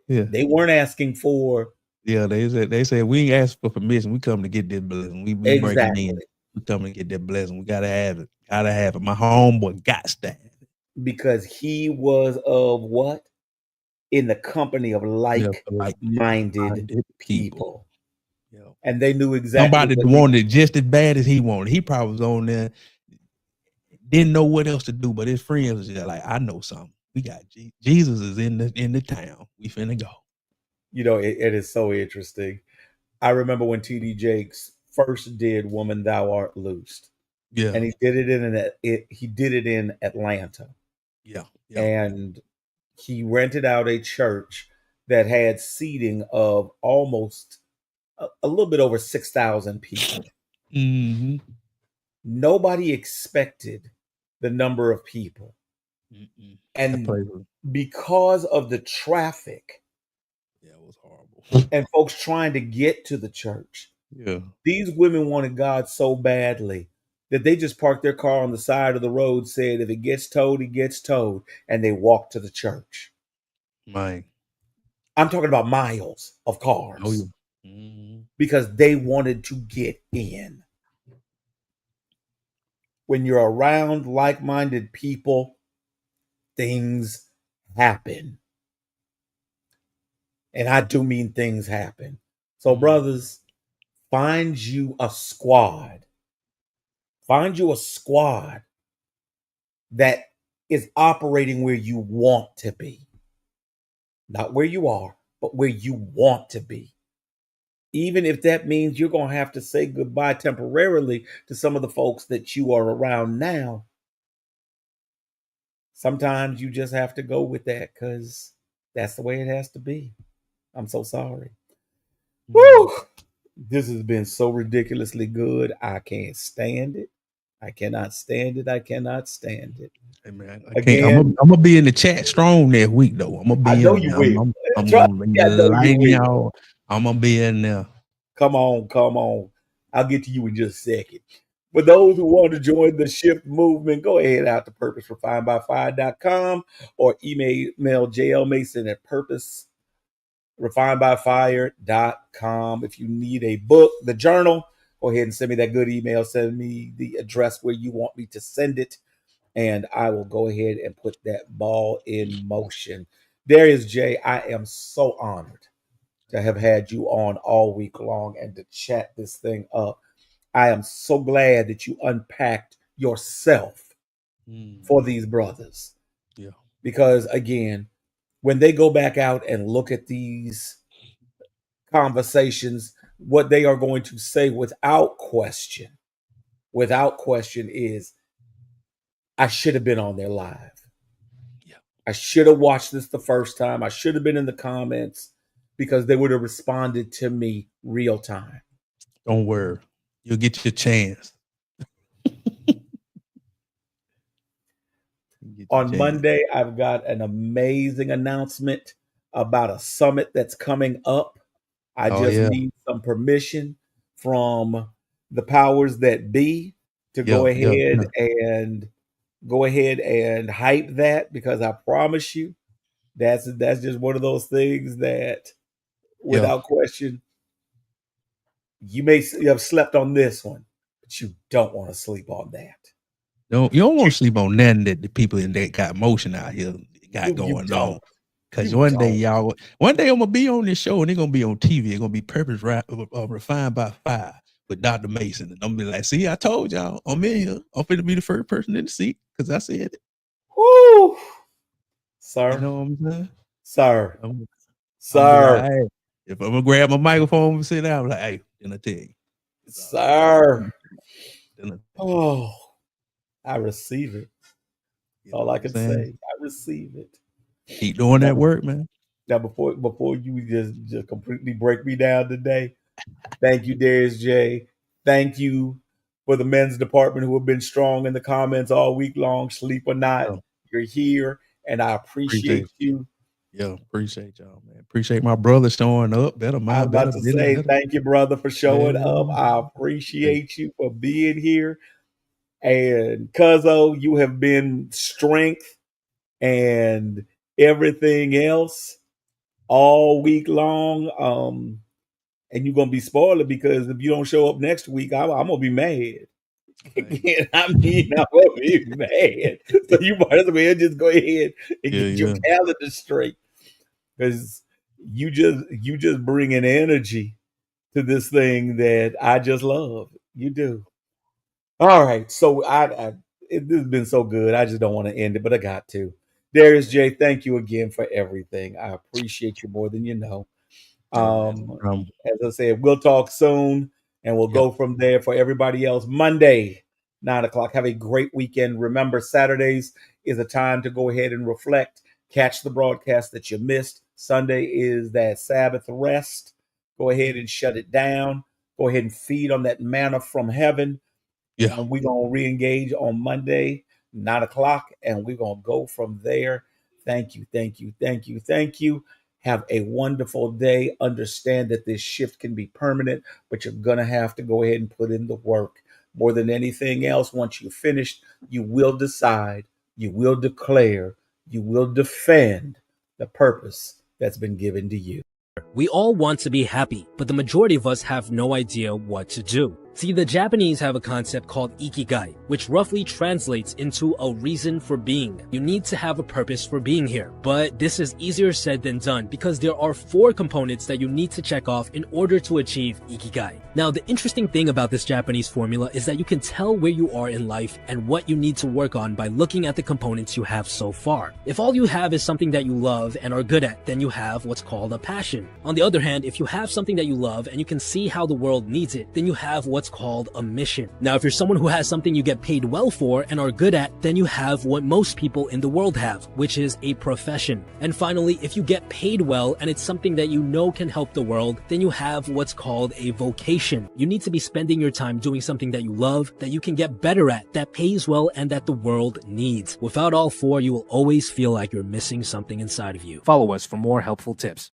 yeah. They weren't asking for Yeah, they said we ain't asked for permission. We come to get this blessing. We breaking in. exactly We coming to get that blessing. We gotta have it. Gotta have it. My homeboy got to have it. because he was of what? In the company of Yeah, for like like-minded minded people. people. Yeah. And they knew exactly Somebody what that he wanted it just as bad as he wanted. He probably was on there, didn't know what else to do, but his friends was just like, I know something. We got Jesus is in the town. We finna go. it is so interesting. I remember when TD Jakes first did Woman Thou Art Loosed. Yeah, And he did it in Atlanta. yeah, yeah. And he rented out a church that had seating of almost a little bit over 6,000 people. Mm-hmm. Nobody expected the number of people. Mm-mm. That And place was because of the traffic yeah, it was horrible. and folks trying to get to the church, Yeah. these women wanted God so badly. that they just parked their car on the side of the road, said, if it gets towed, it gets towed, and they walked to the church. Man. I'm talking about miles of Oh yeah. cars Mhm. because they wanted to get in. When you're around like minded people, things happen. And I do mean things happen. So, Mhm. brothers, find you a squad. Find you a squad that is operating where you want to be. Not where you are, but where you want to be. Even if that means you're going to have to say goodbye temporarily to some of the folks that you are around now, sometimes you just have to go with that because that's the way it has to be. I'm so sorry. Mhm. Woo! This has been so ridiculously good. I can't stand it. I cannot stand it. I cannot stand it. Hey man, I can't. Again, I'm gonna be in the chat strong that week though. I'm gonna I be know in you there. will. I'm Trust gonna be me, I know you lighting will. y'all. I'm gonna be in there. Come on, come on. I'll get to you in just a second. For those who want to join the shift movement, go ahead out to purposerefinedbyfire.com or email JL Mason at purposerefinedbyfire.com. If you need a book, the journal, go ahead and send me that good email. Send me the address where you want me to send it, and I will go ahead and put that ball in motion. Darius J, I am so honored to have had you on all week long and to chat this thing up. I am so glad that you unpacked yourself for Mhm. these brothers Yeah. because, again, when they go back out and look at these conversations, what they are going to say without question, is I should have been on their live. Yeah. I should have watched this the first time. I should have been in the comments because they would have responded to me real time. Don't worry. You'll get your chance. You get your On chance. Monday, I've got an amazing announcement about a summit that's coming up. I Oh just yeah. need some permission from the powers that be to Yeah. Yeah. Yeah. go ahead and hype that because I promise you that's just one of those things that Yeah. without question you may have slept on this one, but you don't want to sleep on that. You don't want to sleep on nothing that the people in that got motion out here got You going on. don't. Cause You don't. one day I'm gonna be on this show and they're gonna be on TV. It's gonna be refined by fire with Dr. Mason, and I'm gonna be like, see, I told y'all, I'm in here. I'm finna be the first person in the seat because I said it. Whoo, You sir, know what I'm saying? sir, I'm, I'm gonna be like, sir, hey, if I'm gonna grab my microphone and sit down, I'm like, hey, then I tell you, it's all good. sir. Then I tell Oh, I receive it. you, That's you know all what I I'm can saying? say. I receive it. Keep doing Now, that work, man. before you just completely break me down today, thank you, Darius J. Thank you for the men's department who have been strong in the comments all week long. Sleep or not, Yeah, you're here, and I appreciate appreciate you. you. Yeah, appreciate y'all, man. Appreciate my brother showing up. Better, I was mind about better, to business say better. thank you, brother, for showing up. Yeah. I appreciate you for being here. And Cuzzo, you have been strength and everything else all week long. And you're gonna be spoiled because if you don't show up next week, I'm gonna be mad. Hey. Again, I mean, I'm gonna be mad. So you might as well just go ahead and Yeah, get your yeah. calendar straight because you just bring an energy to this thing that I just love. You do. All right. So this has been so good. I just don't want to end it, but I got to. Darius Hey, J, thank you again for everything. I appreciate you more than you know. hey, man, no problem. As I said, we'll talk soon and we'll Yep. go from there for everybody else. Monday, 9 o'clock. Have a great weekend. Remember, Saturdays is a time to go ahead and reflect, catch the broadcast that you missed. Sunday is that Sabbath rest. Go ahead Mm. and shut it down. Go ahead and feed on that manna from heaven. Yeah. And we're going to re engage on Monday, 9 o'clock, and we're going to go from there. Thank you, thank you, thank you, thank you. Have a wonderful day. Understand that this shift can be permanent, but you're going to have to go ahead and put in the work. More than anything else, once you're finished, you will decide, you will declare, you will defend the purpose that's been given to you. We all want to be happy, but the majority of us have no idea what to do. See, the Japanese have a concept called ikigai, which roughly translates into a reason for being. You need to have a purpose for being here. But this is easier said than done because there are 4 components that you need to check off in order to achieve ikigai. Now, the interesting thing about this Japanese formula is that you can tell where you are in life and what you need to work on by looking at the components you have so far. If all you have is something that you love and are good at, then you have what's called a passion. On the other hand, if you have something that you love and you can see how the world needs it, then you have what's called a mission. Now, if you're someone who has something you get paid well for and are good at, then you have what most people in the world have, which is a profession. And finally, if you get paid well and it's something that you know can help the world, then you have what's called a vocation. You need to be spending your time doing something that you love, that you can get better at, that pays well, and that the world needs. Without all 4, you will always feel like you're missing something inside of you. Follow us for more helpful tips.